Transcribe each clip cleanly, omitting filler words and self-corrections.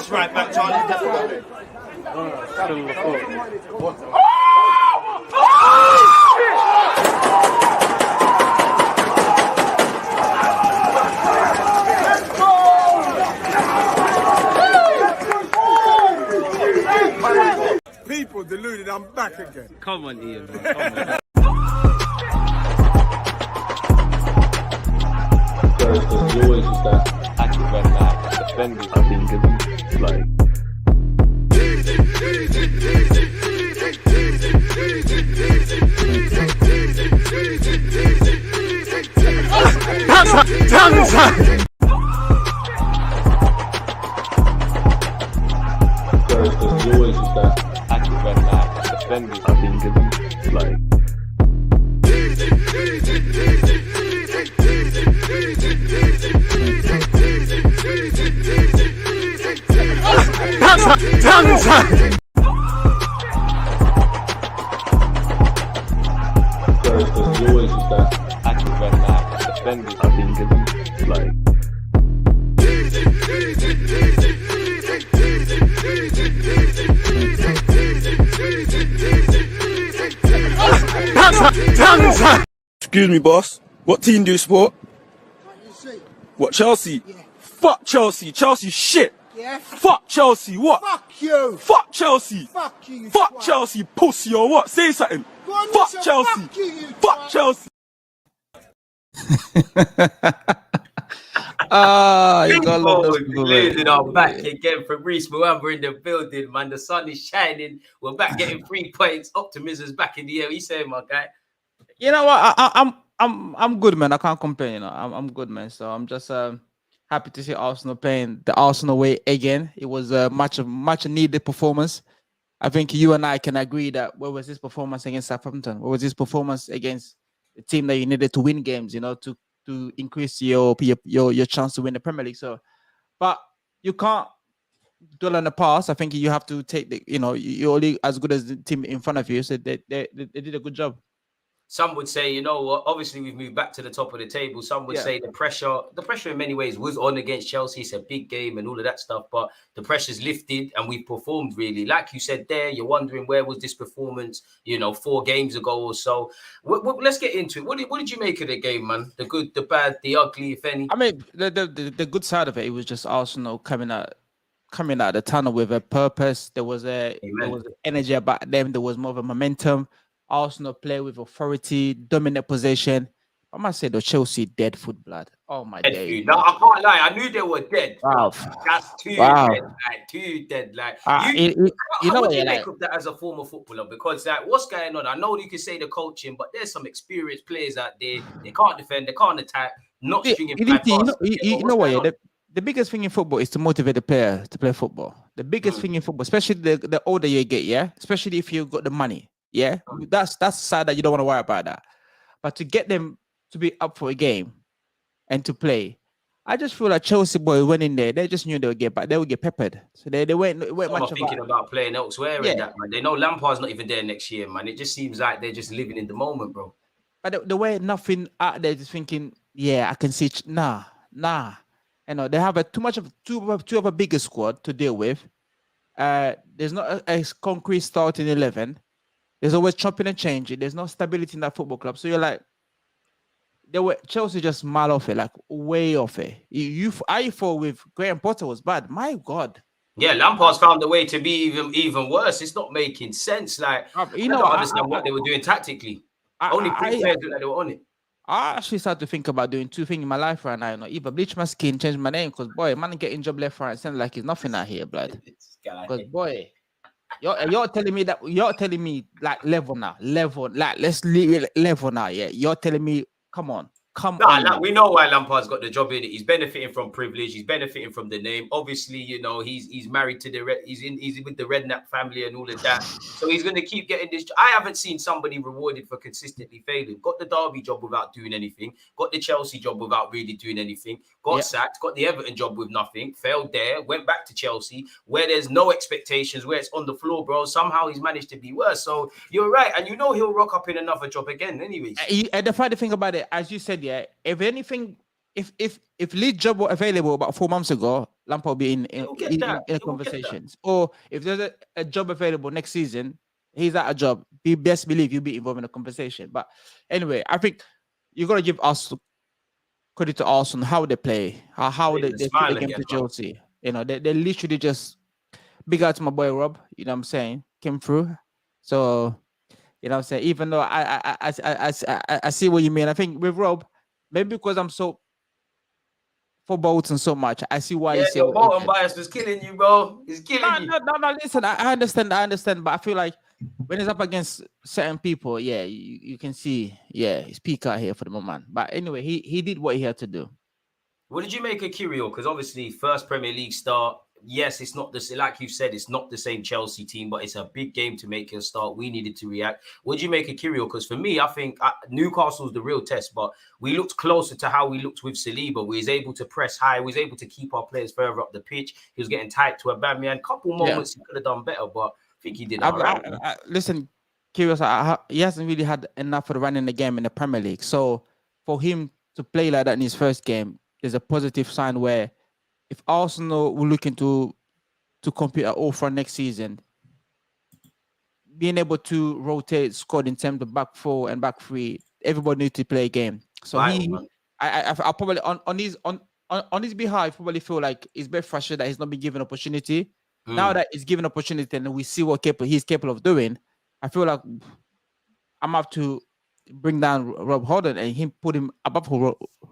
That's right back, Charlie. That's right. Still on the floor. People deluded, I'm back again. Come on, Ian, man. Come on. You always use that active and defending. I think it's like. You always use that active and defending. I think it's like. You always use that active and defending. I think it's like. Excuse me, boss. What team do you support? What, Chelsea? Yeah. Fuck Chelsea. Chelsea shit. Yeah. Fuck Chelsea. What? Fuck you. Fuck Chelsea. Fuck you. Fuck twat. Chelsea, pussy or what? Say something. Go on, Fuck listen, Chelsea. Fuck you Fuck twat. Chelsea. You gotta love those people, man. Deluded are back again. Fabrice Muamba in the building, man. The sun is shining. We're back getting 3 points. Optimism's back in the air. What you saying, my guy? You know what? I'm good, man. I can't complain. You know, I'm good, man. So I'm just happy to see Arsenal playing the Arsenal way again. It was a much needed performance. I think you and I can agree that what was this performance against Southampton? What was this performance against the team that you needed to win games? You know, to increase your chance to win the Premier League. So, but you can't dwell on the past. I think you have to take the. You know, you're only as good as the team in front of you. So they did a good job. Some would say, you know what, obviously we've moved back to the top of the table. Some would say the pressure in many ways was on against Chelsea. It's a big game and all of that stuff, but the pressure's lifted and we've performed really. Like you said there, you're wondering where was this performance, 4 games ago or so. Let's get into it. What did you make of the game, man? The good, the bad, the ugly, if any? I mean, the good side of it was just Arsenal coming out of the tunnel with a purpose. There was energy about them. There was more of a momentum. Arsenal play with authority, dominant possession. I must say the Chelsea dead foot blood. Oh my days! No, I can't lie. I knew they were dead. Wow, that's too dead. Like too dead. Like you know what you make of that as a former footballer? Because like, what's going on? I know you can say the coaching, but there's some experienced players out there. They can't defend. They can't attack. Not stringing. You know what? The biggest thing in football is to motivate the player to play football. The biggest thing in football, especially the older you get, yeah, especially if you got the money. Yeah, that's the side that you don't want to worry about that. But to get them to be up for a game and to play, I just feel like Chelsea boys went in there. They just knew they would get peppered. So they weren't much thinking about playing elsewhere in that, man. They know Lampard's not even there next year, man. It just seems like they're just living in the moment, bro. But the way nothing out there, just thinking, yeah, I can see. Nah. You know, they have too of a bigger squad to deal with. There's not a concrete starting 11. There's always chopping and changing. There's no stability in that football club. So you're like, Chelsea just mile off it, like way off it. I thought with Graham Potter was bad. My God. Yeah, Lampard's found a way to be even worse. It's not making sense. Like, I don't understand what they were doing tactically. Only 3 players looked like they were on it. I actually started to think about doing 2 things in my life right now. You know, either bleach my skin, change my name, because boy, man getting job left, right, center like it's nothing out here, blood. Because boy. You're telling me like level now, like let's leave it level now. Yeah, you're telling me, come on. Like, we know why Lampard's got the job in it. He's benefiting from privilege. He's benefiting from the name. Obviously, you know, he's married to he's with the Redknapp family and all of that. So he's going to keep getting this. I haven't seen somebody rewarded for consistently failing. Got the Derby job without doing anything. Got the Chelsea job without really doing anything. Got sacked. Got the Everton job with nothing. Failed there. Went back to Chelsea where there's no expectations, where it's on the floor, bro. Somehow he's managed to be worse. So you're right. And you know he'll rock up in another job again anyways. And the funny thing about it, as you said, yeah, if anything, if lead job were available about 4 months ago, Lampard will be in He'll get that. in He will get that. conversations. Or if there's a job available next season, he's at a job. Be best believe you'll be involved in a conversation. But anyway, I think you got to give us credit to Arsenal how they play, how they took smile the game again, to bro. Chelsea. You know, they literally just big out to my boy Rob. You know what I'm saying? Came through. So you know what I'm saying. Even though I see what you mean. I think with Rob, maybe because I'm so for Bolton so much, I see why Yeah, you say. your Bolton bias was killing you, bro. It's killing you. No. Listen, I understand, but I feel like when it's up against certain people, yeah, you can see, yeah, he's peak out here for the moment. But anyway, he did what he had to do. What did you make of Kiwior? Because obviously, first Premier League start. Yes, it's not the like you said, it's not the same Chelsea team, but it's a big game to make your start. We needed to react. What did you make of Kiwior? Because for me, I think Newcastle's the real test, but we looked closer to how we looked with Saliba. We was able to press high. We was able to keep our players further up the pitch. He was getting tight to Aubameyang. Couple moments he could have done better, but I think he did all right. Listen, Kiwior, he hasn't really had enough of running the game in the Premier League. So for him to play like that in his first game is a positive sign where if Arsenal were looking to compete at all for next season, being able to rotate squad in terms of back four and back three, everybody needs to play a game. So I probably on his behalf, probably feel like it's very frustrated that he's not been given opportunity. Now that he's given opportunity and we see what he's capable of doing, I feel like I'm have to bring down Rob Holding and put him above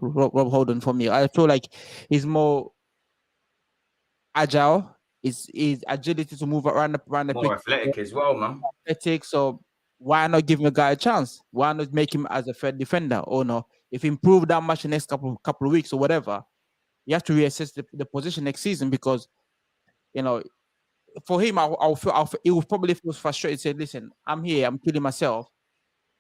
Rob Holding for me. I feel like he's more agile. His agility to move around the pitch. More athletic as well, man. Athletic, so why not give him a guy a chance? Why not make him as a third defender? Or no, if he improved that much in the next couple of weeks or whatever, you have to reassess the position next season because, you know, for him, he will probably feel frustrated. Say, listen, I'm here, I'm killing myself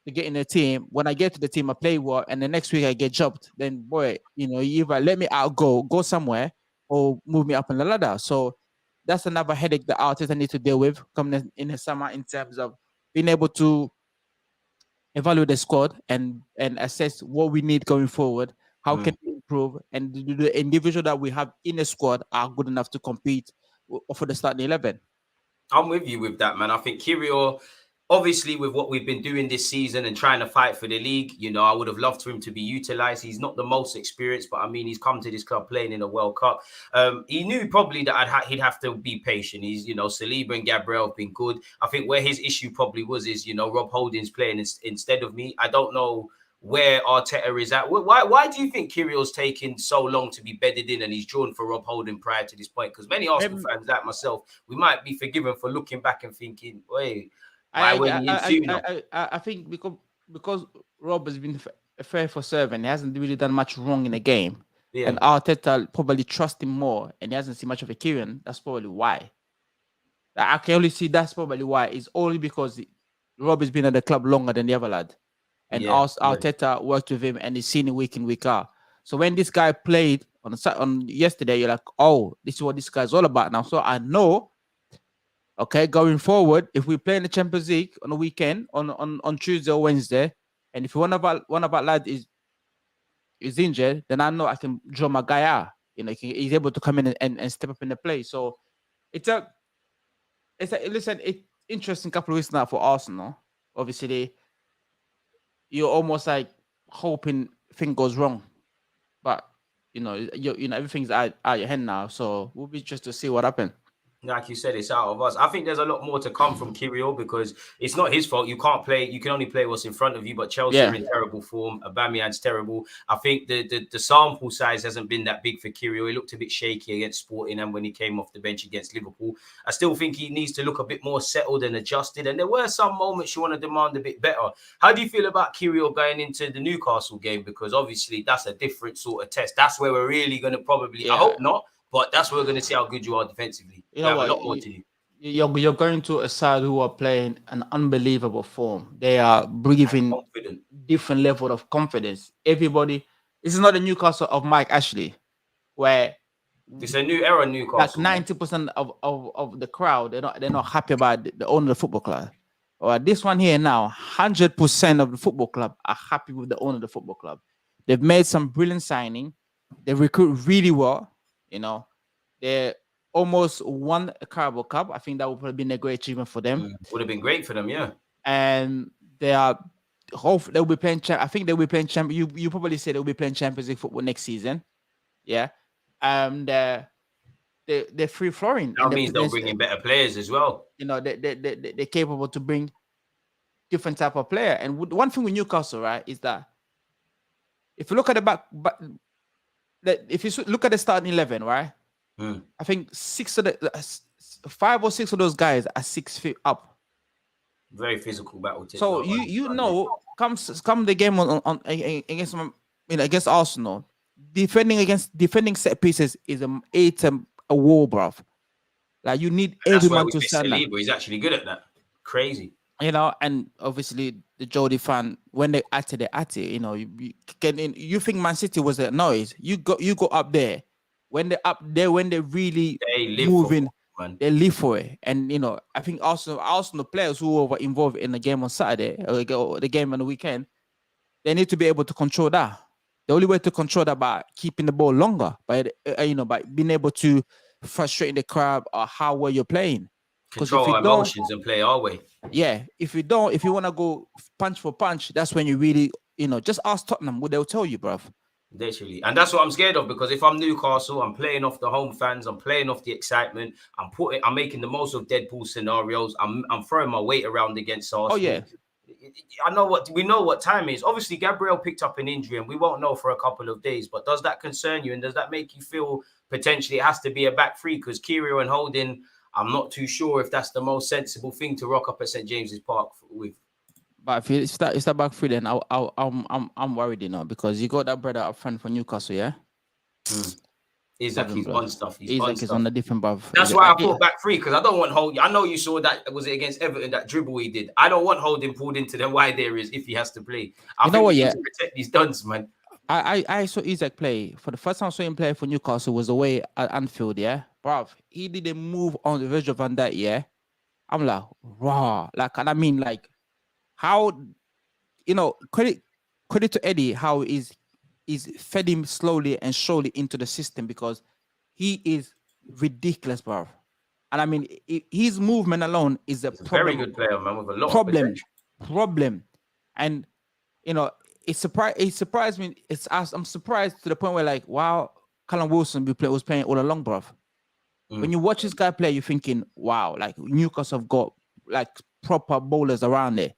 to get in the team. When I get to the team, I play well, and the next week I get jumped. Then, boy, you know, you either let me go somewhere, or move me up on the ladder. So that's another headache that Arteta need to deal with coming in the summer in terms of being able to evaluate the squad and assess what we need going forward. How can we improve? And the individual that we have in the squad are good enough to compete for the starting 11. I'm with you with that, man. I think Kiwior, obviously, with what we've been doing this season and trying to fight for the league, you know, I would have loved for him to be utilized. He's not the most experienced, but I mean, he's come to this club playing in a World Cup. He knew probably that he'd have to be patient. He's, you know, Saliba and Gabriel have been good. I think where his issue probably is, you know, Rob Holding's playing instead of me. I don't know where Arteta is at. Why do you think Kiwior's taking so long to be bedded in and he's drawn for Rob Holding prior to this point? Because many Arsenal fans like myself, we might be forgiven for looking back and thinking, wait, I think because Rob has been fair for serving, he hasn't really done much wrong in the game. Yeah. And Arteta probably trusts him more and he hasn't seen much of a Kieran. That's probably why. I can only see that's probably why. It's only because Rob has been at the club longer than the other lad. And Arteta worked with him and he's seen it week in, week out. So when this guy played on yesterday, you're like, oh, this is what this guy's all about now. So I know, okay, going forward, if we play in the Champions League on the weekend, on Tuesday or Wednesday, and if one of our lads is injured, then I know I can draw my guy out. You know, he's able to come in and step up in the play. So it's interesting couple of weeks now for Arsenal. Obviously, you're almost like hoping thing goes wrong, but you know everything's out your hand now. So we'll be just to see what happens. Like you said, it's out of us. I think there's a lot more to come from Kiwior because it's not his fault. You can't play. You can only play what's in front of you. But Chelsea are in terrible form. Aubameyang's terrible. I think the sample size hasn't been that big for Kiwior. He looked a bit shaky against Sporting and when he came off the bench against Liverpool. I still think he needs to look a bit more settled and adjusted. And there were some moments you want to demand a bit better. How do you feel about Kiwior going into the Newcastle game? Because obviously that's a different sort of test. That's where we're really going to probably, I hope not, but that's where we're going to see how good you are defensively. You know what? A lot more to do. You're going to a side who are playing an unbelievable form. They are breathing different level of confidence. Everybody, this is not the Newcastle of Mike Ashley, where it's a new era Newcastle. Like 90% of the crowd, they're not happy about the owner of the football club. Or this one here now, 100% of the football club are happy with the owner of the football club. They've made some brilliant signing. They recruit really well. You know, They almost won a Carabao Cup. I think that would probably been a great achievement for them. Would have been great for them, yeah. And they are they'll be playing. I think they'll be playing champion. You probably say they'll be playing Champions League football next season. Yeah. They're free flooring. That means they'll bring in better players as well. You know, they're capable to bring different type of player. And one thing with Newcastle, right, is that if you look at the back, if you look at the starting 11, right, I think 5 or 6 of those guys are 6 feet up. Very physical battle. So you know, come the game on against against Arsenal, defending set pieces is a war, bruv. Like you need everyone to stand up. He's actually good at that. Crazy. You know, and obviously the Jody fan, when they at it. You know, you think Man City was a noise. You go up there. When they're up there, when they're really moving, they live for it. And you know, I think Arsenal players who were involved in the game on Saturday or the game on the weekend, they need to be able to control that. The only way to control that by keeping the ball longer, by being able to frustrate the crowd or how well you're playing. Control our emotions and play our way. Yeah, if you want to go punch for punch, that's when you really, just ask Tottenham what they'll tell you, bruv. Literally. And that's what I'm scared of, because if I'm Newcastle, I'm playing off the home fans, I'm playing off the excitement, I'm making the most of Deadpool scenarios, I'm throwing my weight around against Arsenal. Oh yeah. We know what time it is. Obviously, Gabriel picked up an injury and we won't know for a couple of days, but does that concern you? And does that make you feel potentially it has to be a back three? Because Kiwior and Holding, I'm not too sure if that's the most sensible thing to rock up at St. James's Park with. But if it's that back three, then I'm worried, because you got that brother up front for Newcastle, yeah. Isaac is on stuff. Isaac is on a different bruv. That's why I thought back three, because I don't want Holding. I know you saw that, was it against Everton, that dribble he did. I don't want Holding pulled into them wide areas if he has to play. I think he needs to protect these duns, man. I saw Isaac play. For the first time I saw him play for Newcastle was away at Anfield, yeah. Bruv, he didn't move on the Virgil van Dijk, yeah. I'm like, raw. Like, and I mean, like, how, credit to Eddie, how he's fed him slowly and surely into the system, because he is ridiculous, bro. And I mean, his movement alone is a problem. Very good player, man, with a lot of potential. Problem. And, it surprised me. I'm surprised to the point where, like, wow, Callum Wilson was playing all along, bro. When you watch this guy play, you're thinking, wow, like Newcastle have got like proper bowlers around there.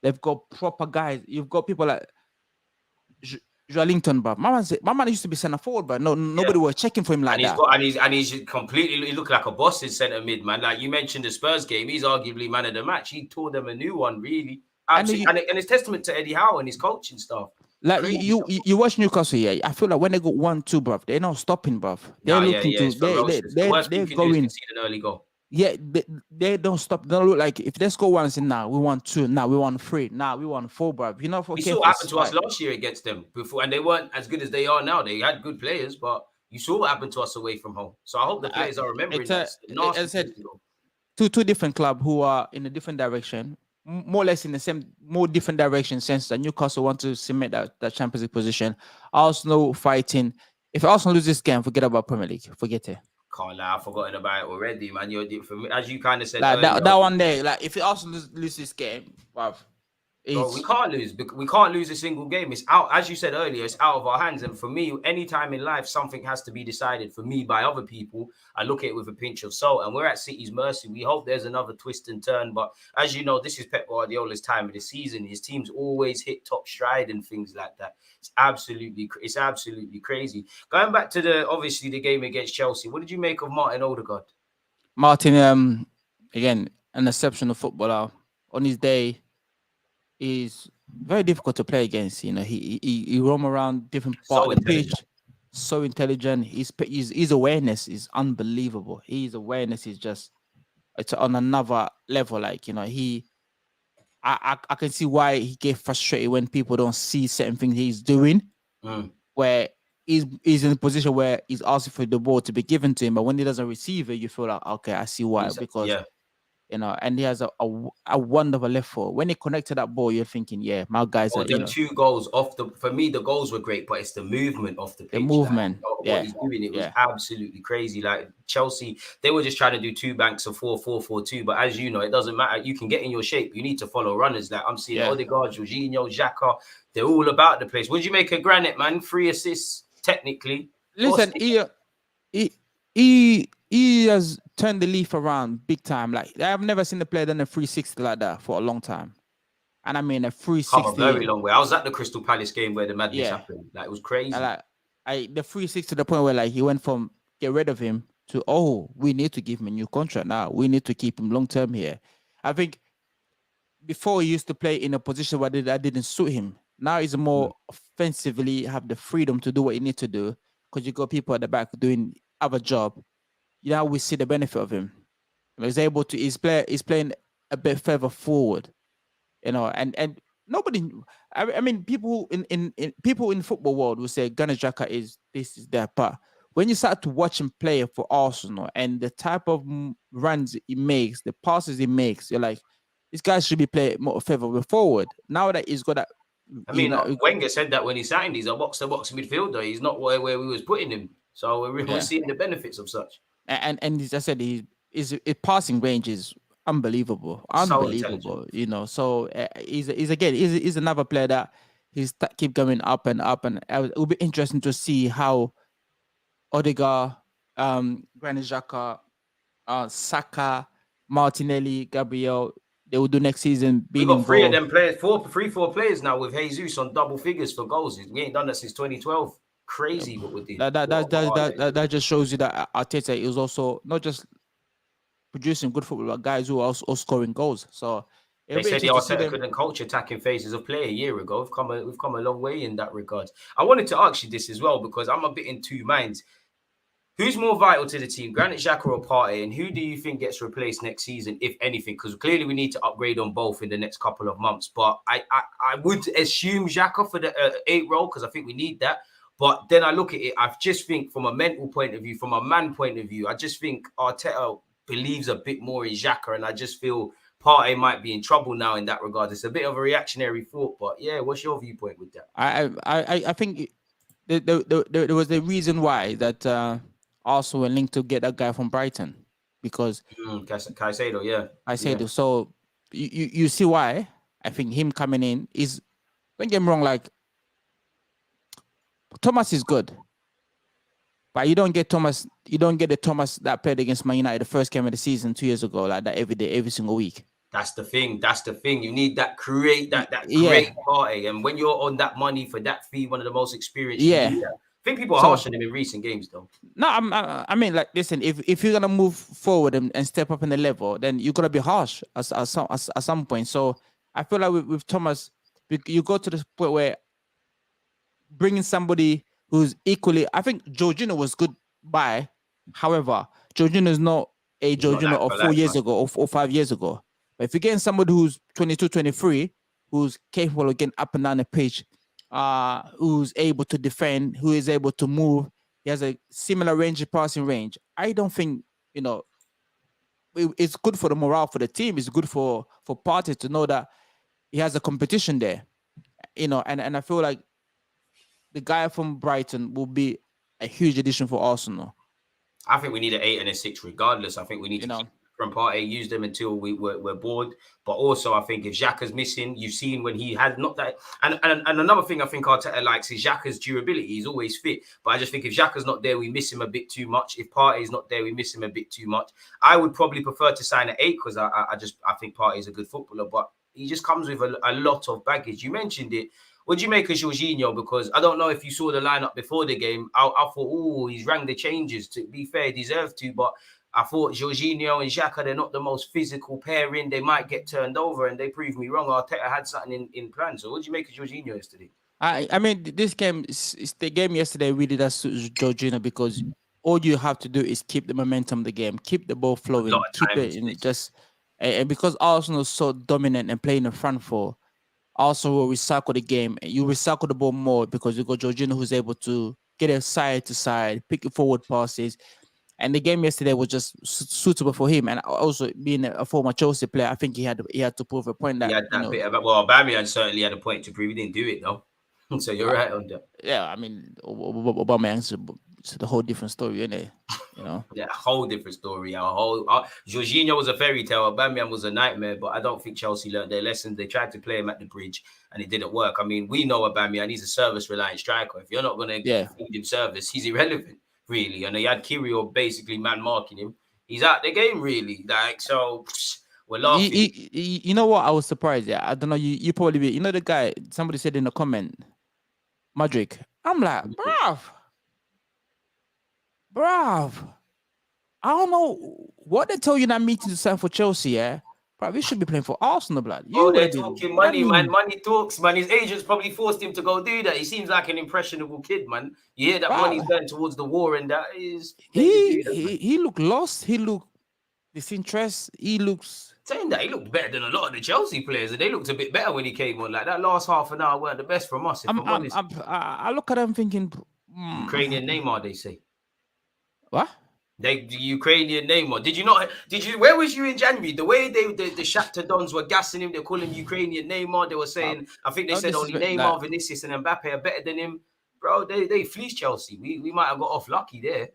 They've got proper guys. You've got people like Joelinton, bro. My man used to be centre forward, but nobody was checking for him like that. He's completely, he looked like a boss in centre mid, man. Like you mentioned the Spurs game, he's arguably man of the match. He tore them a new one, really. And it's testament to Eddie Howe and his coaching staff. Like you watch Newcastle, yeah. I feel like when they got 1-2, bruv, they're not stopping, bruv. They're looking to they're going an early goal. Yeah, they don't stop. They don't look like if they score once in now, we want 2, now we want 3, now we want 4, bruv. We saw what happened to us last year against them before, and they weren't as good as they are now. They had good players, but you saw what happened to us away from home. So I hope the players are remembering that. As I said, two different clubs who are in a different direction. More or less in the same, more different direction, since that Newcastle want to cement that Champions League position. Arsenal fighting. If Arsenal lose this game, forget about Premier League. Forget it. Can't lie, I've forgotten about it already, man. For me, as you kind of said, like earlier, that one day, like if Arsenal lose this game, bruv, we can't lose. We can't lose a single game. It's out, as you said earlier, it's out of our hands. And for me, anytime in life, something has to be decided for me by other people. I look at it with a pinch of salt, and we're at City's mercy. We hope there's another twist and turn. But as you know, this is Pep Guardiola's time of the season. His teams always hit top stride and things like that. It's absolutely crazy. Going back to the game against Chelsea, what did you make of Martin Odegaard? Martin, again, an exceptional footballer. On his day, is very difficult to play against. He roam around different parts of the pitch. So intelligent. His awareness is unbelievable. His awareness is it's on another level. Like, I can see why he get frustrated when people don't see certain things he's doing, where he's in a position where he's asking for the ball to be given to him, but when he doesn't receive it, you feel like, okay, I see why. Because and he has a wonderful left foot. When he connected that ball, you're thinking, yeah, my guys are, them 2 goals for me, the goals were great, but it's the movement off the pitch. the movement. What he's doing, it was absolutely crazy. Like Chelsea, they were just trying to do 2 banks of 4-4-4-2. But as you know, it doesn't matter. You can get in your shape. You need to follow runners. Like I'm seeing Odegaard, Jorginho, Xhaka. They're all about the place. What do you make of Granit, man? 3 assists, technically. Listen, he has turned the leaf around big time. Like I've never seen a player done a 360 like that for a long time. And I mean a 360. Come a very long way. I was at the Crystal Palace game where the madness happened. Like it was crazy. And the 360 to the point where like he went from get rid of him to we need to give him a new contract now. We need to keep him long term here. I think before he used to play in a position where that didn't suit him. Now he's more offensively have the freedom to do what he needs to do because you got people at the back doing other job. Now we see the benefit of him. He's able to. He's playing a bit further forward, and nobody. I mean, people in football world will say Granit Xhaka is this, is that, but when you start to watch him play for Arsenal and the type of runs he makes, the passes he makes, you're like, this guy should be playing more further forward. Now that he's got that. I mean, Wenger said that when he signed, he's a box-to-box midfielder. He's not where we was putting him. So we're seeing the benefits of such. And as I said, his passing range is unbelievable. So he's another player that keep going up and up, and it will be interesting to see how Odegaard, Granit Xhaka, Saka, Martinelli, Gabriel, they will do next season. We got 3 of them players, 4 players now with Jesus on double figures for goals. We ain't done that since 2012. Crazy what we did. That just shows you that Arteta is also not just producing good football, but guys who are also scoring goals. So they said the Arteta couldn't coach attacking phases of play a year ago. We've come a long way in that regard. I wanted to ask you this as well because I'm a bit in 2 minds. Who's more vital to the team, Granit Xhaka or Partey? And who do you think gets replaced next season, if anything? Because clearly we need to upgrade on both in the next couple of months. But I would assume Xhaka for the 8 role because I think we need that. But then I look at it, I just think from a mental point of view, from a man point of view, I just think Arteta believes a bit more in Xhaka. And I just feel Partey might be in trouble now in that regard. It's a bit of a reactionary thought. But yeah, what's your viewpoint with that? I think there was the reason why that Arsenal were linked to get that guy from Brighton because Caicedo, Caicedo. Yeah. So you see why I think him coming in is, don't get me wrong, like Thomas is good, but you don't get the Thomas that played against Man United the first game of the season 2 years ago, like that every day, every single week. That's the thing. You need that great Partey, and when you're on that money for that fee, one of the most experienced. I think people are harsh on him in recent games, though. No, I mean, like, listen, if you're gonna move forward and step up in the level, then you're gonna be harsh at some point. So I feel like with Thomas, you go to the point where bringing somebody who's equally. I think Jorginho was good by. However, Jorginho is not a Jorginho of 4 years ago or 5 years ago. But if you're getting somebody who's 22, 23, who's capable of getting up and down the pitch, who's able to defend, who is able to move, he has a similar passing range. I don't think, it's good for the morale for the team. It's good for Partey to know that he has a competition there, and I feel like the guy from Brighton will be a huge addition for Arsenal. I think we need an 8 and a 6 regardless. I think we need to keep from Partey, use them until we're bored. But also, I think if Xhaka's missing, you've seen when he had not that. And another thing I think Arteta likes is Xhaka's durability. He's always fit. But I just think if Xhaka's not there, we miss him a bit too much. If Partey's not there, we miss him a bit too much. I would probably prefer to sign an 8 because I think Partey's a good footballer. But he just comes with a lot of baggage. You mentioned it. What do you make of Jorginho? Because I don't know if you saw the lineup before the game. I thought, he's rang the changes. To be fair, he deserved to. But I thought Jorginho and Xhaka, they're not the most physical pairing. They might get turned over, and they proved me wrong. Arteta had something in plan. So what do you make of Jorginho yesterday? I mean, this game, the game yesterday really does suit Jorginho because all you have to do is keep the momentum of the game, keep the ball flowing, keep it in just. And because Arsenal is so dominant and playing in front four, also will recycle the game. You recycle the ball more because you got Jorginho who's able to get it side to side, pick it forward passes. And the game yesterday was just suitable for him. And also being a former Chelsea player, I think he had to prove a point that he had that bit about. Well, Aubameyang certainly had a point to prove. He didn't do it though. So you're right on that. Yeah, I mean, Aubameyang's a whole different story, isn't it? You know. Yeah, a whole different story. Jorginho was a fairy tale. Aubameyang was a nightmare. But I don't think Chelsea learned their lesson. They tried to play him at the bridge, and it didn't work. I mean, we know Aubameyang. He's a service-reliant striker. If you're not going to feed him service, he's irrelevant, really. And he had Kiwior basically man-marking him. He's out the game, really. Like, so we're laughing. You know what? I was surprised. Yeah, I don't know. You probably be. You know the guy. Somebody said in the comment, Madrid. I'm like, bruv. I don't know what they tell you in that meeting to sign for Chelsea, yeah? But we should be playing for Arsenal, blood. They're talking money, man. Money talks, man. His agents probably forced him to go do that. He seems like an impressionable kid, man. You hear that money's going towards the war, and that is... He looked lost. He looked disinterested. He looks... Saying that, he looked better than a lot of the Chelsea players, and they looked a bit better when he came on. Like, that last half an hour weren't the best from us, if I'm honest. I look at them thinking... Ukrainian Neymar, they say. What? The Ukrainian Neymar. Did you? Where was you in January? The way the Shakhtar Dons were gassing him, they call him Ukrainian Neymar. They were saying, I think they said only Neymar, Vinicius, and Mbappe are better than him. Bro, they fleeced Chelsea. We might have got off lucky there.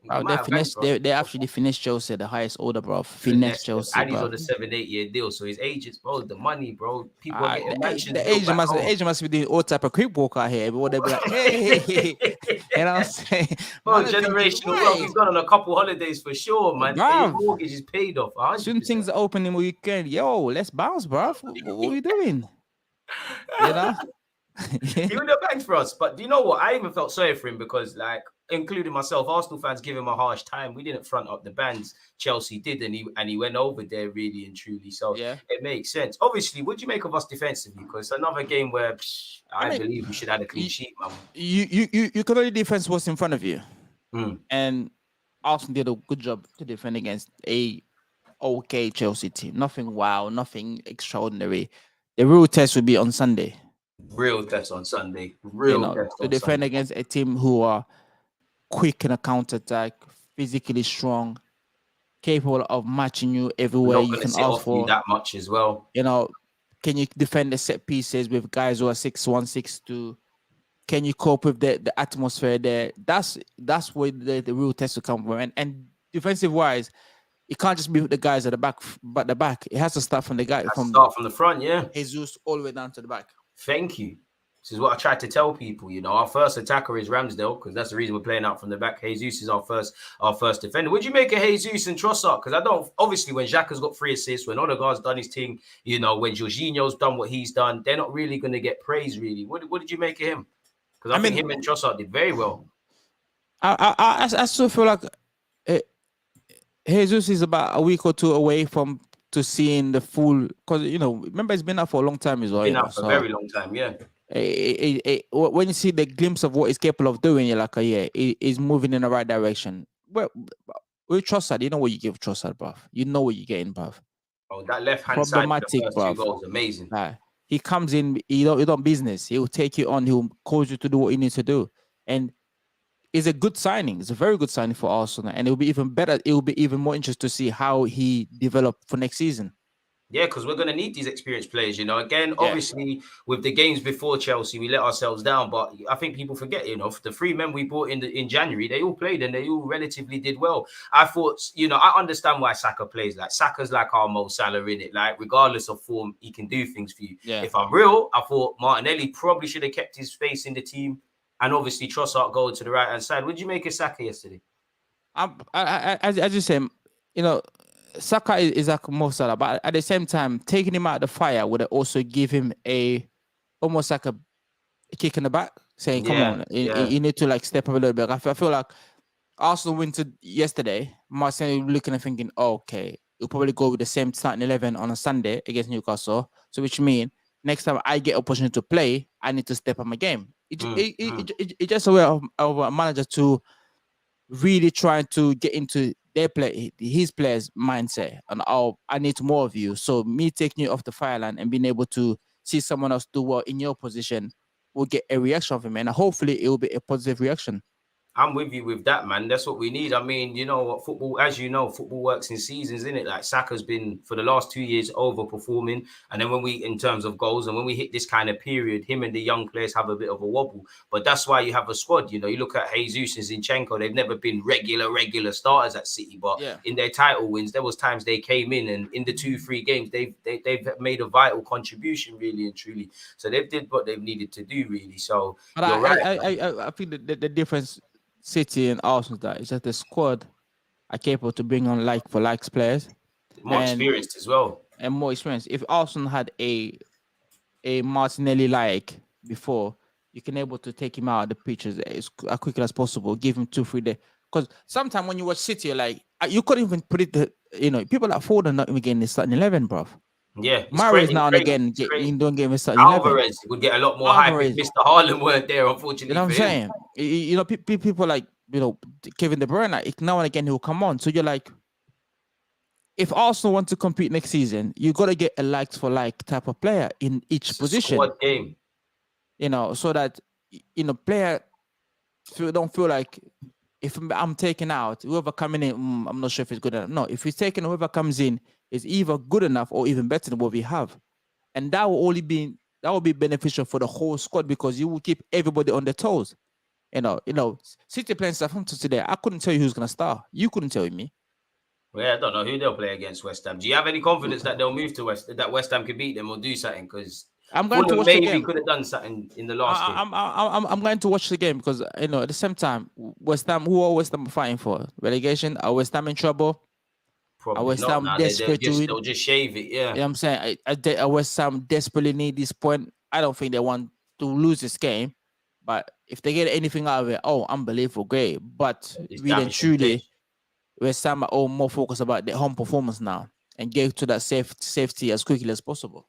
They actually finished Chelsea at the highest order, bro. Finesse Chelsea. And he's on a 7-8 year deal. So his agents, bro, the money, bro. People are getting mansions. The agent must be doing all type of creep walk out here. But they'll be like, hey, you know what I'm saying? Bro, generational wealth. He's gone on a couple holidays for sure, man. His mortgage is paid off. 100%. Soon things are opening weekend. Yo, let's bounce, bro. What are we doing? You know? He would have banged for us, but do you know what? I even felt sorry for him because, like, including myself, Arsenal fans give him a harsh time. We didn't front up the bands. Chelsea did, and he went over there really and truly. So it makes sense. Obviously, what do you make of us defensively? Because it's another game where I believe we should have a clean sheet, man. You could only defense what's in front of you, and Arsenal did a good job to defend against a okay Chelsea team. Nothing wow, nothing extraordinary. The real test will be on Sunday. Real test on Sunday. To defend against a team who are quick in a counter-attack, physically strong, capable of matching you everywhere you can ask for. That much as well. You know, can you defend the set pieces with guys who are 6'1", 6'2"? Can you cope with the atmosphere there? That's where the real test will come from. And defensive-wise, it can't just be the guys at the back, but the back. It has to start from the guy. Start from the front, yeah. Jesus all the way down to the back. Thank you. This is what I tried to tell people. You know, our first attacker is Ramsdale because that's the reason we're playing out from the back. Jesus is our first defender. Would you make a Jesus and Trossard? Because I don't. Obviously, when Xhaka's got 3 assists, when Odegaard's done his thing, you know, when Jorginho's done what he's done, they're not really going to get praise. Really, what did you make of him? Because I think him and Trossard did very well. I still feel like Jesus is about a week or two away from to seeing the full, because you know, remember it's been out for a long time as well. Been out for a very long time, yeah. When you see the glimpse of what he's capable of doing, you're like, he's moving in the right direction. Well, with Trossard, you know what you give Trossard, bruv. You know what you're getting, bruv. Oh, that left hand side, the first 2 goals, amazing. He comes in, he don't business. He'll take you on. He'll cause you to do what you need to do, and it's a good signing. It's a very good signing for Arsenal, and it will be even better. It will be even more interesting to see how he developed for next season. Yeah, because we're going to need these experienced players, you know. Again, obviously, with the games before Chelsea, we let ourselves down. But I think people forget, you know, the 3 men we brought in January, they all played and they all relatively did well. I thought, you know, I understand why Saka plays. Like, Saka's like our Mo Salah in it. Like, regardless of form, he can do things for you. Yeah. If I'm real, I thought Martinelli probably should have kept his space in the team. And obviously, Trossard going to the right-hand side. What did you make of Saka yesterday? As you said, you know, Saka is like Mo Salah, but at the same time, taking him out of the fire would also give him almost like a kick in the back, saying, come on, you need to like step up a little bit. I feel like Arsenal went yesterday, Marcelo looking and thinking, okay, he'll probably go with the same starting 11 on a Sunday against Newcastle. So which means next time I get opportunity to play, I need to step up my game. It's just a way of a manager to really trying to get into his players' mindset, and I need more of you. So me taking you off the fire line and being able to see someone else do well in your position will get a reaction from him, and hopefully it will be a positive reaction. I'm with you with that, man. That's what we need. I mean, you know what, football, as you know, football works in seasons, isn't it? Like Saka's been for the last 2 years overperforming, and then when we, in terms of goals, and when we hit this kind of period, him and the young players have a bit of a wobble. But that's why you have a squad. You know, you look at Jesus and Zinchenko; they've never been regular starters at City, but Yeah. in their title wins, there was times they came in, and in the 2-3 games, they've made a vital contribution, really and truly. So they've did what they've needed to do, really. So But you're right. I think the difference City and Arsenal that is that the squad are capable to bring on like for likes players More and experienced as well. and more experience. If Arsenal had a Martinelli like before, you can able to take him out of the pitches as quickly as possible. Give him 2-3 days. Because sometimes when you watch City, you're like you couldn't even put it. People like Ford are not even getting the starting 11, bro. Yeah, Mahrez now and again don't get him starting 11. Alvarez would get a lot more hype if Mr. Haaland weren't there, unfortunately. You know what I'm saying? People like Kevin De Bruyne. Like, now and again he'll come on. So you're like, if Arsenal want to compete next season, you got to get a likes for like type of player in each position. Squad game. So that player don't feel like if I'm taken out, whoever coming in, I'm not sure if it's good enough. No, if he's taken, whoever comes in is either good enough or even better than what we have, and that will be beneficial for the whole squad because you will keep everybody on their toes. City playing Southampton today. I couldn't tell you who's gonna start. You couldn't tell me. Well, yeah, I don't know who they'll play against West Ham. Do you have any confidence that they'll move to that West Ham can beat them or do something? Because I'm going to watch the game. Could have done something in the last game. I'm going to watch the game because at the same time, West Ham, who are West Ham fighting for relegation? Are West Ham in trouble? Probably West Ham not. desperate to win? They'll just shave it. Yeah. I'm saying West Ham desperately need this point. I don't think they want to lose this game, but if they get anything out of it, unbelievable, great. But really and truly, West Ham are more focused about their home performance now and get to that safety as quickly as possible.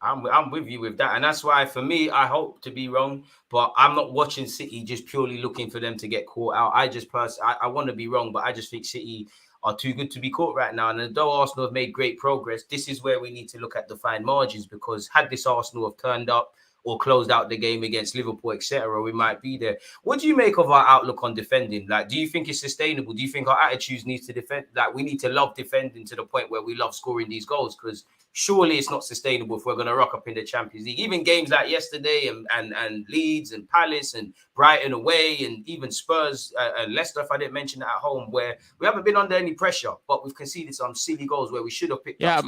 I'm with you with that, and that's why for me, I hope to be wrong, but I'm not watching City just purely looking for them to get caught out. I want to be wrong, but I just think City are too good to be caught right now. And though Arsenal have made great progress, this is where we need to look at the fine margins, because had this Arsenal have turned up or closed out the game against Liverpool, etc., we might be there. What do you make of our outlook on defending? Like, do you think it's sustainable? Do you think our attitudes need to defend? Like, we need to love defending to the point where we love scoring these goals? Because surely it's not sustainable if we're going to rock up in the Champions League. Even games like yesterday and Leeds and Palace and Brighton away and even Spurs and Leicester, if I didn't mention that, at home, where we haven't been under any pressure, but we've conceded some silly goals where we should have picked up.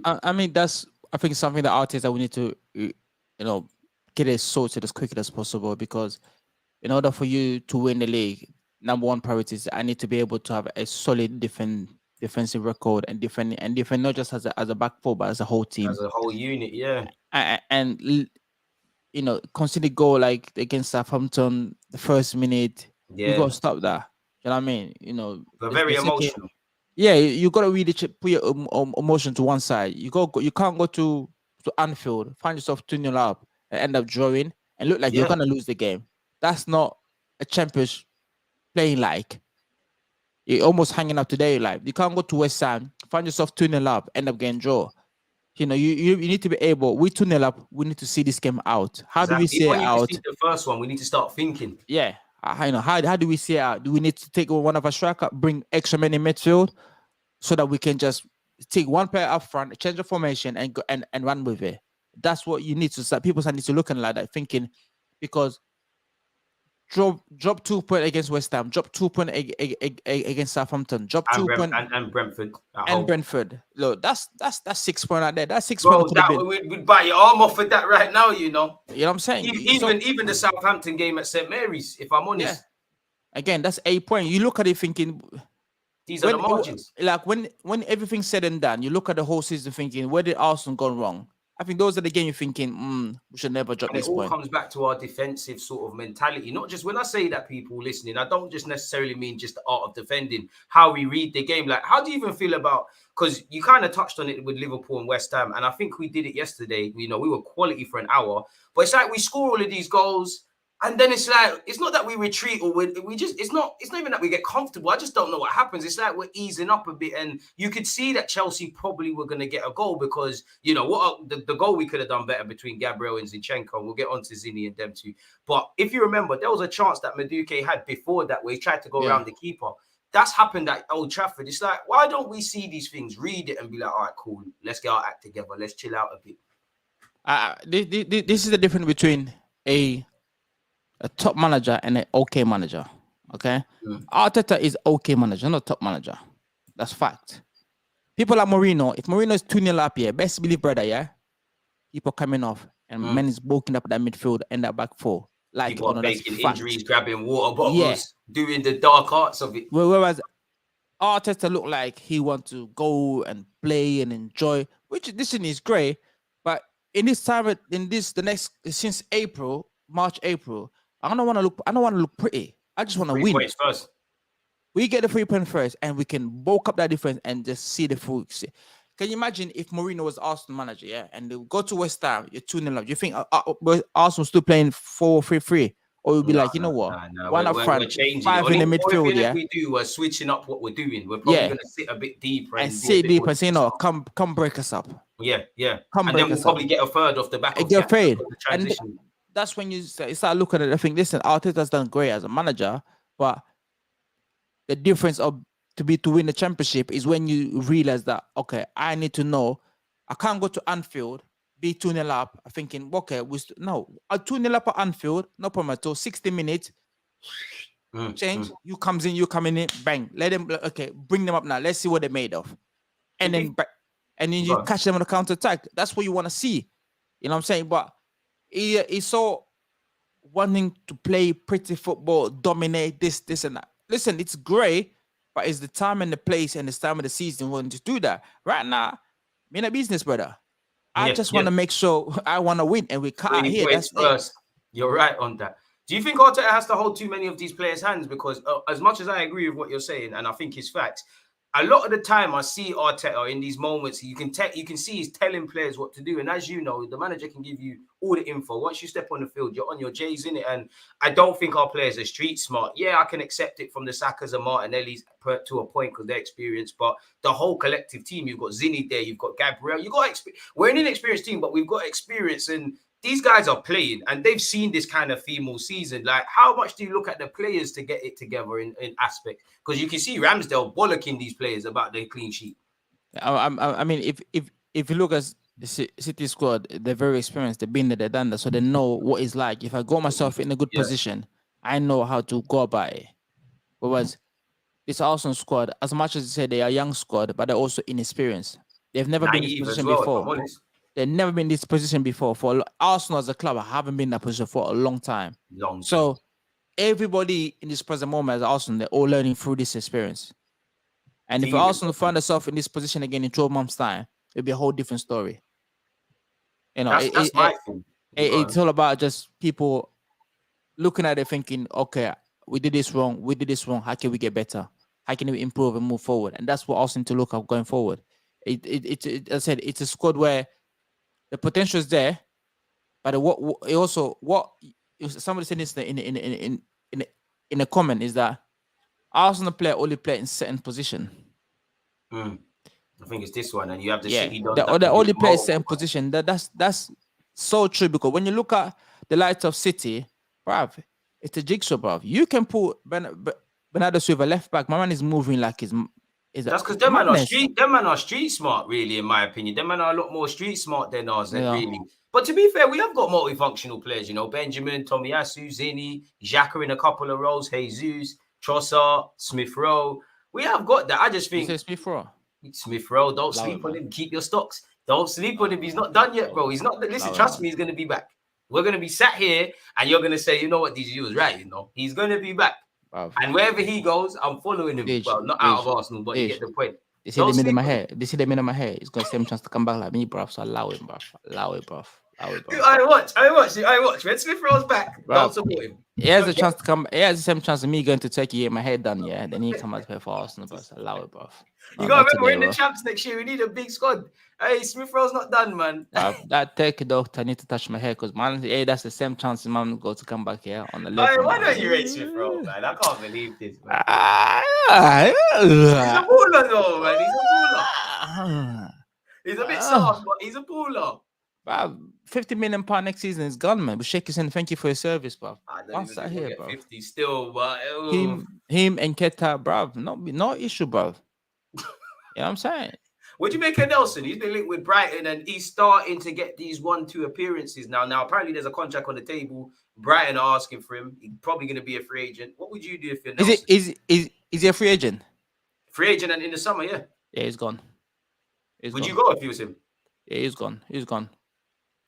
I mean, I think something that Arteta we need to, get it sorted as quickly as possible, because in order for you to win the league, number one priority is I need to be able to have a solid defensive record and defend not just as a back four, but as a whole team, as a whole unit, yeah. And conceding goal like against Southampton the first minute, you got to stop that. You know what I mean? We're very emotional. Yeah, you got to really put your emotion to one side. You can't go to Anfield, find yourself 2-0 up, and end up drawing and look like you're gonna lose the game. That's not a Champions playing like. You're almost hanging up today like. You can't go to West Ham, find yourself 2-0 up, end up getting draw. You need to be able. We 2-0 up. We need to see this game out. How do we see it out? The first one, we need to start thinking. Yeah, how do we see it out? Do we need to take one of our striker, bring extra men in midfield, so that we can just take one player up front, change the formation, and go and run with it? That's what you need to start. People need to look at like that, thinking, because drop 2 points against West Ham, drop 2 points against Southampton, drop 2 points and Brentford. Brentford. Look, that's 6 points out there. That's 6 Bro, points. We'd buy your arm off for that right now. You know what I'm saying? Even the Southampton game at St. Mary's, if I'm honest. Yeah. Again, that's 8 points. You look at it thinking, these are the margins. Like when everything's said and done, you look at the whole season thinking, where did Arsenal go wrong? I think those are the games you're thinking, we should never drop this point. It all comes back to our defensive sort of mentality. Not just when I say that, people listening, I don't just necessarily mean just the art of defending, how we read the game. Like, how do you even feel about, because you kind of touched on it with Liverpool and West Ham, and I think we did it yesterday. We were quality for an hour, but it's like we score all of these goals, And then it's like, it's not that we retreat or we just, it's not even that we get comfortable. I just don't know what happens. It's like we're easing up a bit. And you could see that Chelsea probably were going to get a goal because, you know, the goal we could have done better between Gabriel and Zinchenko. We'll get on to Zinni and them two. But if you remember, there was a chance that Madueke had before that where he tried to go around the keeper. That's happened at Old Trafford. It's like, why don't we see these things, read it and be like, all right, cool. Let's get our act together. Let's chill out a bit. This is the difference between a top manager and an okay manager. Okay, Arteta is okay manager, not top manager. That's fact. People like Mourinho, if Mourinho is 2-0 up here, best believe, brother, yeah, people coming off and men is bulking up that midfield and that back four. Like people are making injuries, grabbing water bottles, doing the dark arts of it. Whereas Arteta looked like he wants to go and play and enjoy, which this is great. But in this time, since March, April, I don't want to look pretty. I just want to win. Points first. We get the 3 points first, and we can bulk up that difference and just see the full. Can you imagine if Mourinho was Arsenal manager, yeah, and they go to West Ham, you're 2-0 up. You think Arsenal still playing 4-3-3, or you'll be like, you know what, one up front, we're 5 in the midfield, yeah. We do, we're switching up what we're doing. We're probably going to sit a bit deeper and sit deeper and say, no, come break us up. Yeah. And then we'll probably get a third off the back of get afraid. The transition. And that's when you start looking at it. I think, listen, Arteta's done great as a manager, but the difference to win the championship is when you realize that, okay, I need to know, I can't go to Anfield, be 2-0 up, thinking, okay, a 2-0 up at Anfield, no problem at all, 60 minutes, change, you come in, bang, let them, okay, bring them up now, let's see what they're made of. And then you catch them on the counter-attack. That's what you want to see. You know what I'm saying? But he's so wanting to play pretty football, dominate this and that. Listen, it's great, but it's the time and the place and the time of the season wanting to do that. Right now, I'm in a business, brother. I just want to make sure I want to win, and we can't here. That's first. You're right on that. Do you think Arteta has to hold too many of these players' hands? Because as much as I agree with what you're saying, and I think it's facts, a lot of the time I see Arteta in these moments, you can see he's telling players what to do. And as you know, the manager can give you all the info. Once you step on the field, you're on your J's in it. And I don't think our players are street smart. Yeah, I can accept it from the Sakas and Martinelli's to a point because they're experienced. But the whole collective team, you've got Zinni there, you've got Gabriel, we're an inexperienced team, but we've got experience. And these guys are playing and they've seen this kind of theme all season. Like, how much do you look at the players to get it together in aspect? Because you can see Ramsdale bollocking these players about their clean sheet. I mean, if you look at the City squad, they're very experienced. They've been there, they've done that, so they know what it's like. If I got myself in a good position, I know how to go about it. Whereas this Arsenal squad, as much as they say they are a young squad, but they're also inexperienced. They've never been in this position before. They've never been in this position before. For Arsenal as a club, I haven't been in that position for a long time. So everybody in this present moment as Arsenal, they're all learning through this experience. And if Arsenal find themselves in this position again in 12 months' time, it'll be a whole different story. You know, that's my thing. It's all about just people looking at it thinking, okay, we did this wrong. How can we get better? How can we improve and move forward? And that's what Arsenal to look at going forward. As I said, it's a squad where the potential is there, but somebody said this in a comment is that Arsenal player only play in certain position. I think it's this one, and you have the City. They only play in certain position. That's so true, because when you look at the likes of City, bruv, it's a jigsaw, bruv. You can put Bernardo Silva left back. My man is moving like he's. That's because them man are street smart, really, in my opinion. Them man are a lot more street smart than us, really. But to be fair, we have got multifunctional players, you know, Benjamin, Tomiyasu, Zinni, Xhaka in a couple of roles, Jesus, Trossard, Smith Rowe. We have got that. I just think Smith Rowe, don't sleep on him. Keep your stocks. Don't sleep on him. He's not done yet, bro. He's not. Listen, trust me, he's going to be back. We're going to be sat here and you're going to say, you know what, DG was right, you know. He's going to be back. And wherever he goes, I'm following him. Well, not out of Arsenal, but you get the point. They see the middle of my hair. He's going to have a chance to come back like me, bruv. So allow him, bruv. Allow it, bro. I watch. When Smith Rowe's back, Bro, don't support him. He has a chance to come. He has the same chance of me going to Turkey, get my hair done, yeah. Then he come out to play for Arsenal, bro. So allow it, bro. You gotta remember, we're in the champs next year. We need a big squad. Hey, Smith Rowe's not done, man. That Turkey doctor, I need to touch my hair because man, hey, that's the same chance man go to come back here on the left. Hey, why don't you rate Smith Rowe, man? I can't believe this, man. He's a baller, though, man. He's a baller. He's a bit soft, but he's a baller. 50 million pound next season is gone, man. We shake his hand. Thank you for your service, bro. What's that here, bro? 50 still, but him and Keta, bro. No issue, bro. You know what I'm saying? What do you make of Nelson? He's been linked with Brighton and he's starting to get these 1-2 appearances now. Now, apparently, there's a contract on the table. Brighton are asking for him. He's probably going to be a free agent. What would you do if you're Nelson? Is he a free agent? Free agent and in the summer, yeah. Yeah, he's gone. Would you go if you was him? Yeah, he's gone. He's gone.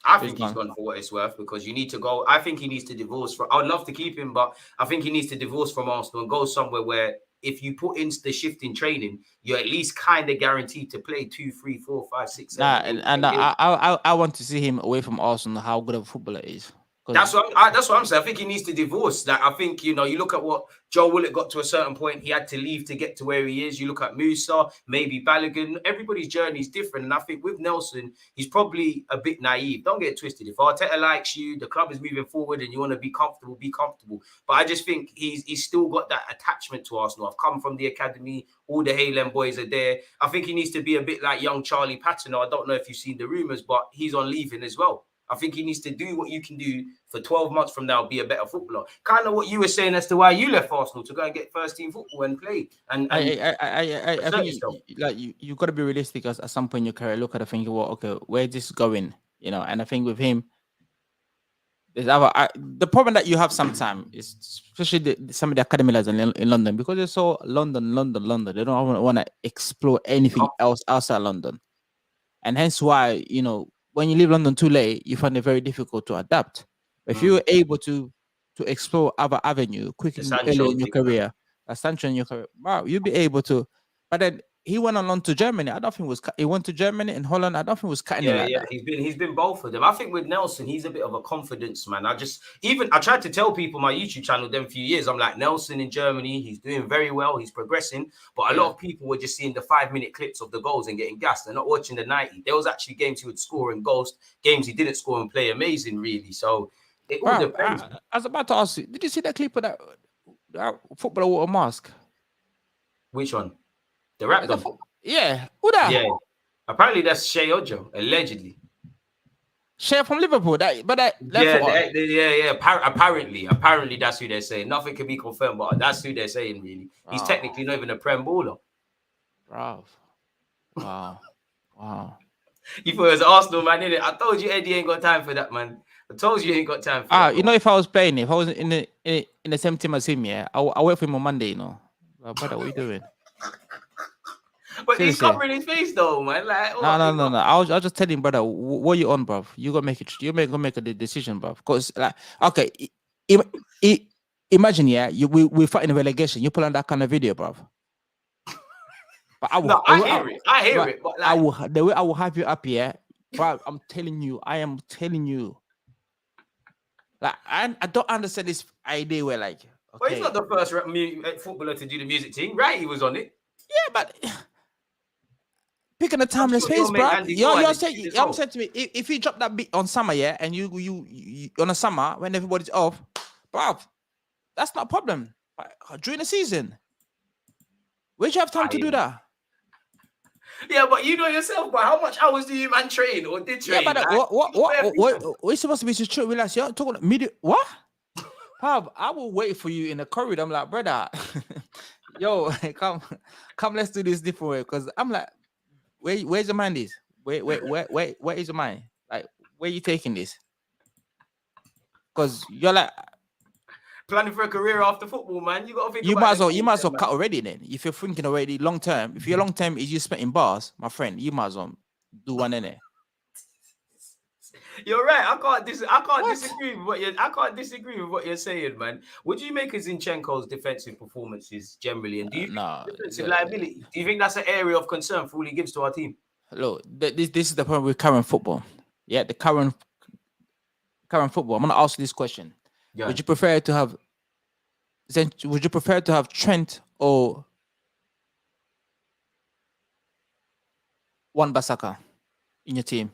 I think he's gone for what it's worth because you need to go. I think he needs to divorce from. I would love to keep him, but I think he needs to divorce from Arsenal and go somewhere where if you put in the shift in training, you're at least kind of guaranteed to play 2, 3, 4, 5, 6, 7. I want to see him away from Arsenal. How good of a footballer he is. That's what I'm saying. I think he needs to divorce. Like I think you look at what Joe Willock got to a certain point. He had to leave to get to where he is. You look at Musa, maybe Balogun. Everybody's journey is different, and I think with Nelson, he's probably a bit naive. Don't get it twisted. If Arteta likes you, the club is moving forward, and you want to be comfortable, be comfortable. But I just think he's still got that attachment to Arsenal. I've come from the academy. All the Haaland boys are there. I think he needs to be a bit like young Charlie Patino. I don't know if you've seen the rumours, but he's on leaving as well. I think he needs to do what you can do for 12 months from now, be a better footballer. Kind of what you were saying as to why you left Arsenal to go and get first team football and play. And I think you got to be realistic at some point in your career. Look at the thing, well, okay, where's this going? You know, and I think with him, there's the problem that you have sometimes is especially some of the academy lads in London because they're so London. They don't want to explore anything else outside London, and hence why when you leave London too late, you find it very difficult to adapt. But if you're able to explore other avenue quickly early in your career, wow, you'll be able to. But then he went on loan to Germany. I don't think he went to Germany and Holland. I don't think it was cutting it like that. He's been both of them. I think with Nelson, he's a bit of a confidence man. I tried to tell people my YouTube channel them few years. I'm like, Nelson in Germany, he's doing very well. He's progressing. But a lot of people were just seeing the 5-minute clips of the goals and getting gassed. They're not watching the 90. There was actually games he would score and ghost, games he didn't score and play amazing, really. So it all depends. I was about to ask you, did you see that clip of that footballer wore a mask? Which one? The rap dog? Yeah. Who that? Yeah. Apparently that's Shea Ojo, allegedly. Shea from Liverpool. Apparently that's who they're saying. Nothing can be confirmed, but that's who they're saying, really. He's technically not even a Prem baller. Bro. Wow. You thought it was Arsenal, man, innit? I told you Eddie ain't got time for that, man. I told you he ain't got time for that. If I was playing, if I was in the same team as him, yeah, I'll wait for him on Monday, Brother, what are you doing? But seriously. He's covering his face though, man. Like, no. I'll just tell him, brother, what you on, bro? You gotta make it. You gonna make a decision, bro. Because, like, okay, imagine, yeah, we fighting a relegation. You put on that kind of video, bro. But I hear it. But like, the way I will have you up here, bro. I am telling you. Like, I don't understand this idea where, like, okay. Well, he's not the first footballer to do the music thing, right? He was on it. Yeah, but picking a timeless face, bro. You're saying to me, if you drop that beat on summer, yeah, and you on a summer when everybody's off, bro, that's not a problem. During the season, where'd you have time to do that? Yeah, but you know yourself, but how much hours do you man train or did train? Yeah, but what's supposed to be to relax? You're talking media. What? Pav, I will wait for you in the corridor. I'm like, brother, yo, come, let's do this different way. Because I'm like, where's your mind is? Where is your mind? Like, where are you taking this? Because you're like planning for a career after football, man. You gotta think. You might as well cut already then. If you're thinking already long term, if your long term is you spent in bars, my friend, you might as well do one in there. You're right. I can't disagree with what you're saying, man. What do you make of Zinchenko's defensive performances generally? And do you defensive liability? Do you think that's an area of concern for all he gives to our team? Look, this is the problem with current football. Yeah, the current current football, I'm gonna ask you this question. Yeah. Would you prefer to have Trent or Wan-Bissaka in your team?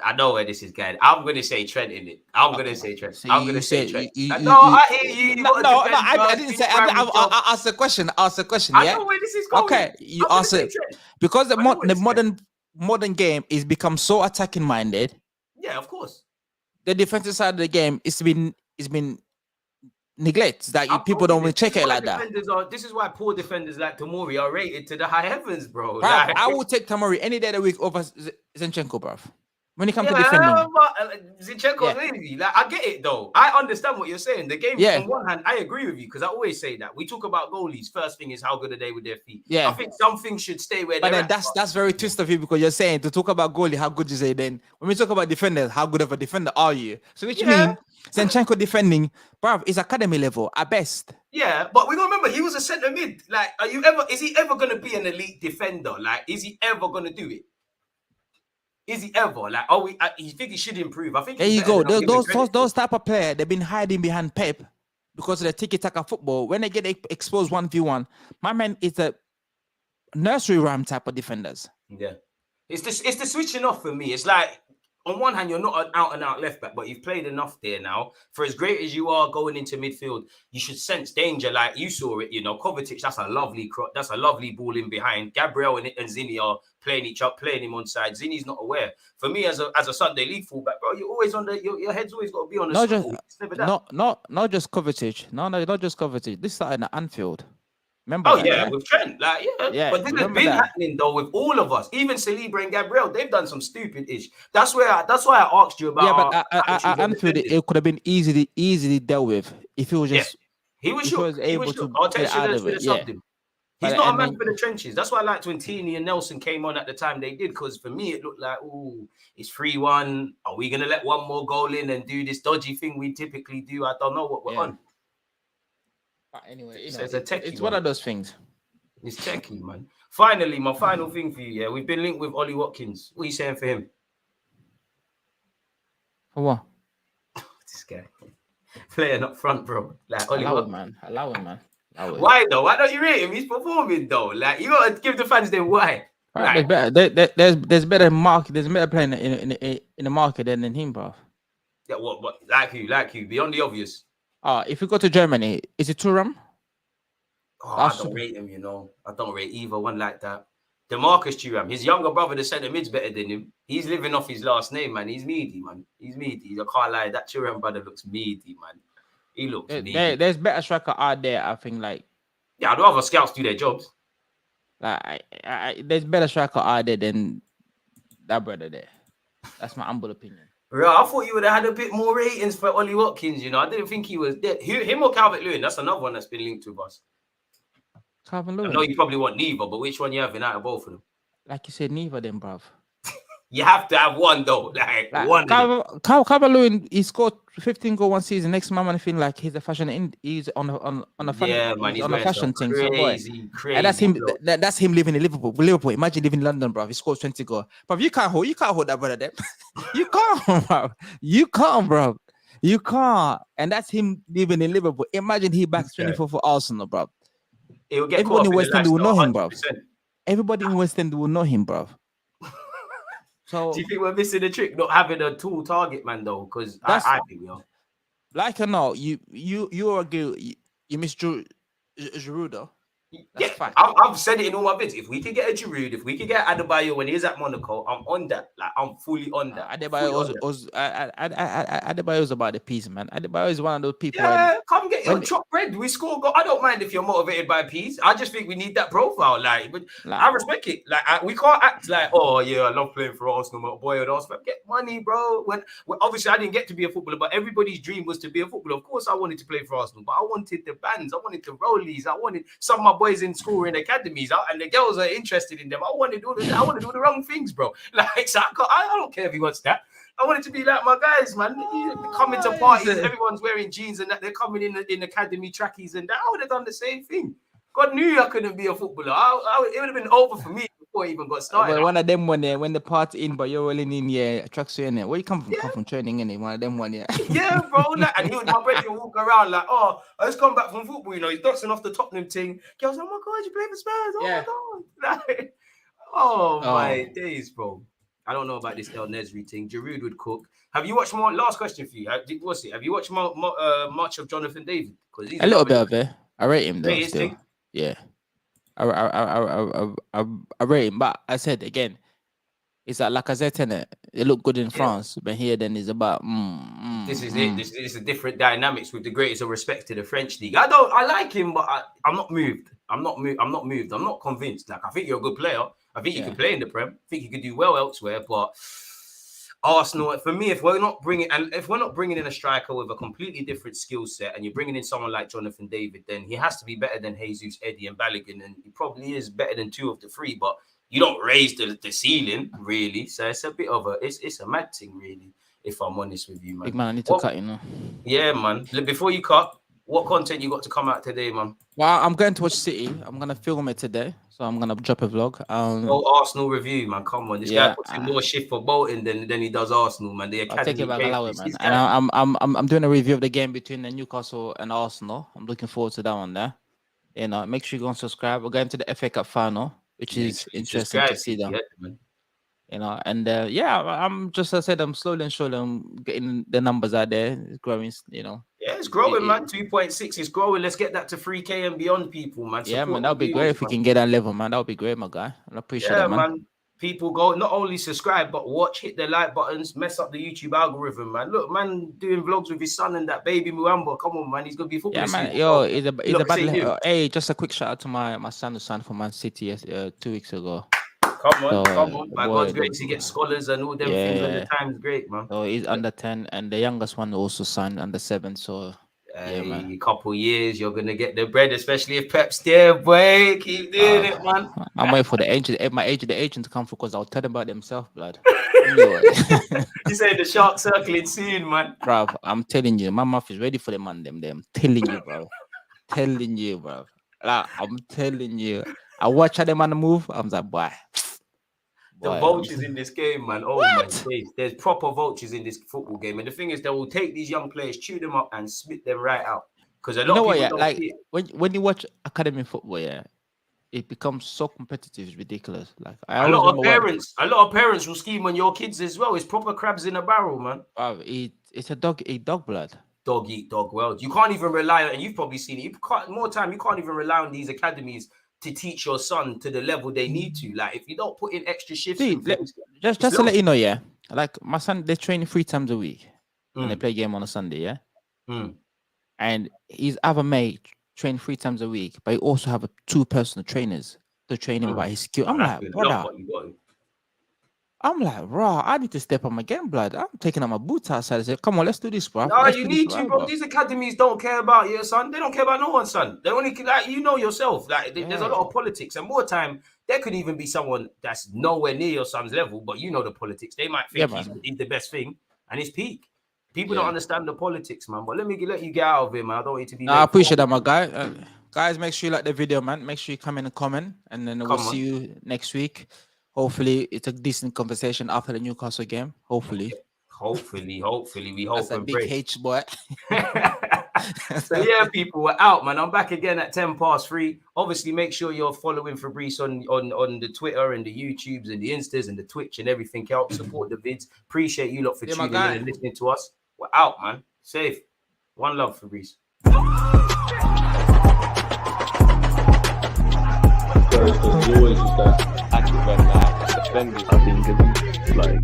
I know where this is going. I'm going to say Trent in it. I'm going to say Trent. So I'm you going to say said Trent. you- No, I hear you. You No, gotta no, defend I first, didn't be say. proud of yourself. I asked a question. I Yeah. know where this is going. Okay, you I'm gonna asked say it Trent. because the I know where this is modern game is become so attacking minded. Yeah, of course. The defensive side of the game is been neglected. That I've people told you don't really this. check This is it why like that. defenders This is why poor defenders like Tomori are rated to the high heavens, bro. Bruv, Like, I will take Tamori any day of the week over Zinchenko, bruv. When it comes to yeah, defending, but Zinchenko's Yeah. lazy. Like, I get it though. I understand what you're saying. The game, Yeah. on one hand, I agree with you because I always say that we talk about goalies. First thing is how good are they with their feet. Yeah. I think some things should stay where but they're then at. that's very twist of you because you're saying to talk about goalie, how good is he? Then when we talk about defenders, how good of a defender are you? So which Yeah. means Zinchenko defending, bruv, is academy level at best. Yeah, but we gotta remember he was a centre mid. Like, is he ever gonna be an elite defender? Like, is he ever gonna do it? Is he ever? Like, you think he should improve? I think There he's you better go. than I'm giving credit for. Those type of player, they've been hiding behind Pep because of the tiki-taka football. When they get exposed 1v1, my man is a nursery rhyme type of defenders. Yeah, it's the switching off for me. It's like, on one hand, you're not an out-and-out left back, but you've played enough there now. For as great as you are going into midfield, you should sense danger. Like you saw it, Kovacic, that's a lovely ball in behind. Gabriel and Zinni are playing him on side. Zinni's not aware. For me, as a Sunday League fullback, bro, you're always on your head's always got to be on the swivel. It's never that. Not just Kovacic. No, not just Kovacic. This started at Anfield. Remember? Oh, yeah, with Trent. Like, Yeah, but this has been happening though with all of us. Even Saliba and Gabriel, they've done some stupid ish. That's why I asked you about. Yeah, but at Anfield, it could have been easily dealt with if he was just. He was able to Arteta get out of it. Yeah. him. He's not a man for the trenches. That's why I liked when Tini and Nelson came on at the time they did, because for me it looked like, it's 3-1. Are we gonna let one more goal in and do this dodgy thing we typically do? I don't know what we're on. But anyway, it's one of those things. It's techie, man. Finally, my final thing for you, we've been linked with Ollie Watkins. What are you saying for him? For what? This guy playing up front, bro. Like Ollie Allow it, man. Why though? Why don't you rate him? He's performing though. Like, you gotta give the fans them why. Right. There's better market. There's better player in the market than him, bro. Yeah, what? Like you. Beyond the obvious. If you go to Germany, is it Thuram? I don't rate him, I don't rate either one like that. DeMarcus Thuram, his younger brother, the centre mid's better than him. He's living off his last name, man. He's meaty, man. I can't lie. That Thuram brother looks meaty, man. He looks meaty. There's better striker out there, I think, like... Yeah, I'd rather scouts do their jobs. Like, there's better striker out there than that brother there. That's my humble opinion. Bro, I thought you would have had a bit more ratings for Ollie Watkins, I didn't think he was dead. Him or Calvert-Lewin, that's another one that's been linked to us. Calvert-Lewin. I know you probably want neither, but which one you having out of both of them? Like you said, neither then, bruv. You have to have one though. Like one. Calvert-Lewin, he scored 15 goals one season. Next man, I feel like he's a fashion. He's on a fashion. Yeah, man, he's on a fashion thing. Crazy. And that's him. That's him living in Liverpool. Imagine living in London, bro. He scores 20 goals. But you can't hold that brother there. You can't, bro. You can't. And that's him living in Liverpool. Imagine he backs 24 for Arsenal, bro. Everybody in West End will know him, bro. Everybody in West End will know him, bro. So, do you think we're missing the trick, not having a tool target man though? Because I think we are. Like or not, you miss Giroud though. That's fact. I've said it in all my vids. If we could get a Giroud, if we could get Adebayo when he's at Monaco, I'm on that. Like, I'm fully on that. Adebayo was about the peace, man. Adebayo is one of those people. Yeah, come get your chop bread. We score. I don't mind if you're motivated by peace. I just think we need that profile. But I respect it. Like, we can't act like, oh yeah, I love playing for Arsenal, my boy. Arsenal. Get money, bro. When obviously I didn't get to be a footballer, but everybody's dream was to be a footballer. Of course, I wanted to play for Arsenal, but I wanted the bands. I wanted the rollies. I wanted some of my boys in school in academies, and the girls are interested in them. I want to do the wrong things, bro. Like, so I don't care if he wants that. I want it to be like my guys, man. Coming to parties, everyone's wearing jeans and that. They're coming in academy trackies and that. I would have done the same thing. God knew I couldn't be a footballer. It would have been over for me before he even got started. Well, one of them one there when the party in, but you're rolling in, yeah, tracksuit in there. Where you come from? Come from training in it. One of them one, yeah. Yeah, bro. Like, and he was my brother walk around like, oh, I just come back from football. You know, he's dusting off the Tottenham thing. Girls, oh my god, you play for Spurs? Oh Yeah. my god. Like, oh my days, bro. I don't know about this El Nesri thing. Giroud would cook. Have you watched more? Last question for you. What's it? Have you watched much of Jonathan David? A little bit of it. I rate him though. Rate Still, yeah. I rate him, but I said again, it's like I said, it looked good in France, but here then it's about. This is it. This is a different dynamics with the greatest of respect to the French league. I like him, but I'm not moved. I'm not moved. I'm not convinced. Like I think you're a good player. I think you can play in the Prem. I think you could do well elsewhere, but Arsenal, for me, if we're not bringing in a striker with a completely different skill set, and you're bringing in someone like Jonathan David, then he has to be better than Jesus, Eddie, and Balogun, and he probably is better than 2 of the 3. But you don't raise the ceiling really, so it's a bit of it's a mad thing really. If I'm honest with you, man. Big man, I need to cut, you know. Yeah, man. Before you cut, what content you got to come out today, man? Well, I'm going to watch City. I'm gonna film it today, so I'm gonna drop a vlog. Arsenal review, man. Come on, this guy puts in more shift for Bolton than he does Arsenal, man. The academy. I'll take it back, allow it, man. And I'm doing a review of the game between the Newcastle and Arsenal. I'm looking forward to that one there. You know, make sure you go and subscribe. We're going to the FA Cup final, which is interesting to see them. You know, and I'm just, I said, I'm slowly and surely I'm getting the numbers out there. It's growing, you know. Yeah, it's growing, man. 2.6 is growing. Let's get that to 3K and beyond, people, man. Yeah, man, that would be great if we can get that level, man. That would be great, my guy. I appreciate it, man. People go not only subscribe but watch, hit the like buttons, mess up the YouTube algorithm, man. Look, man, doing vlogs with his son and that baby Muamba. Come on, man, he's gonna be football. Yeah, man. Yo, he's a bad. Hey, just a quick shout out to my son who signed for Man City 2 weeks ago. Come on. By God's grace, he gets scholars and all them things all the time. Is great, man. So he's under 10, and the youngest one also signed under 7. So man. A couple years, you're gonna get the bread, especially if Pep's there, boy. Keep doing it, man. I'm waiting for the agent to come through because I'll tell them about themselves, blood. You say the shark circling soon, man. Bro, I'm telling you, my mouth is ready for the man. I'm telling you, bro. Like, I'm telling you. I watch how the man move. I'm like, boy. The vultures in this game, man. Oh my days. There's proper vultures in this football game. And the thing is, they will take these young players, chew them up, and spit them right out. Because a lot of people don't see it. When you watch academy football, it becomes so competitive, it's ridiculous. Like a lot of parents will scheme on your kids as well. It's proper crabs in a barrel, man. It's a dog eat dog blood. Dog eat dog world. You can't even rely on, and you've probably seen it. You can't even rely on these academies to teach your son to the level they need to. Like, if you don't put in extra shifts, just to let you know, like my son, they train 3 times a week, and they play a game on a Sunday, and his other mate train 3 times a week, but he also have 2 personal trainers to train him about his skill. I'm like, brother. I'm like, bro, I need to step up my game, blood. I'm taking out my boots outside and say, come on, let's do this, bro. No, you need to, bro. These academies don't care about your son. They don't care about no one, son. They only, like, you know yourself. Like, there's a lot of politics. And more time, there could even be someone that's nowhere near your son's level, but you know the politics. They might think he's the best thing, and it's peak. People don't understand the politics, man. But let you get out of it, man. I don't want you to be... I appreciate that, my guy. Guys, make sure you like the video, man. Make sure you come in and comment, and then we'll see you next week. Hopefully, it's a decent conversation after the Newcastle game. Hopefully, we hope. That's a big pray. H, boy. So yeah, people, we're out, man. I'm back again at 3:10. Obviously, make sure you're following Fabrice on the Twitter and the YouTubes and the Instas and the Twitch and everything else. Support the vids. Appreciate you lot for tuning in and listening to us. We're out, man. Safe. One love, Fabrice. There's always just that active red light defending. I think it's like.